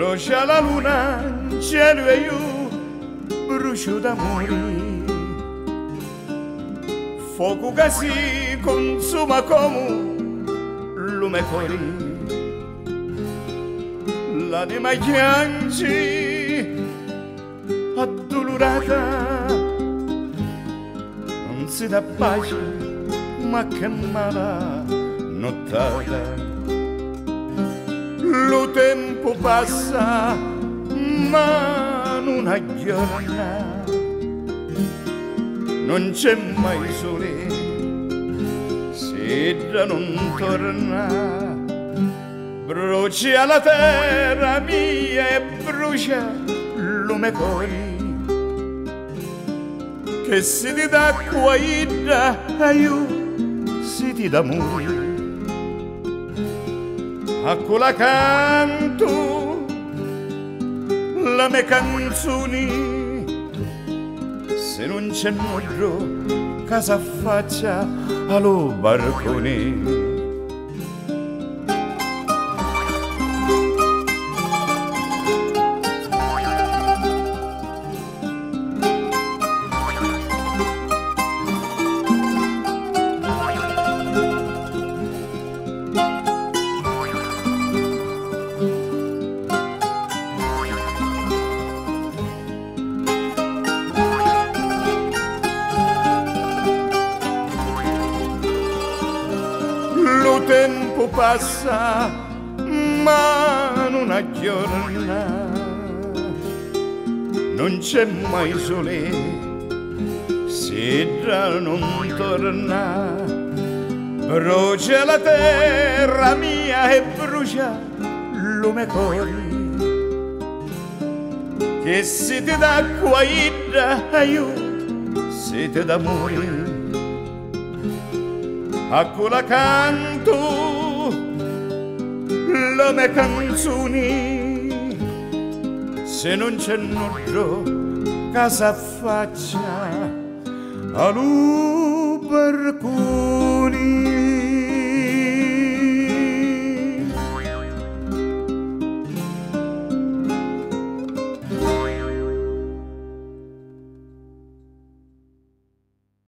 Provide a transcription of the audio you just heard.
brucia la luna in cielo e io brucio d'amore. Fuoco che si consuma come lume fuori, l'anima piange addolorata, non si dà pace, ma che mala nottata. Lo tempo passa, ma non aggiorna, non c'è mai sole, sera non torna. Brucia la terra mia e brucia lume cori, che si ti dà guaida e io si ti d'amore. A quella canto la mia canzoni, se non c'è nudo casa faccia allo barcone. Lo tempo passa, ma non aggiorna, non c'è mai sole, sera non torna. Brucia la terra mia e brucia lume cori, che siete d'acqua ida e io siete d'amore. A quella canto la mia canzoni, se non c'è nudo casa faccia allo barconi.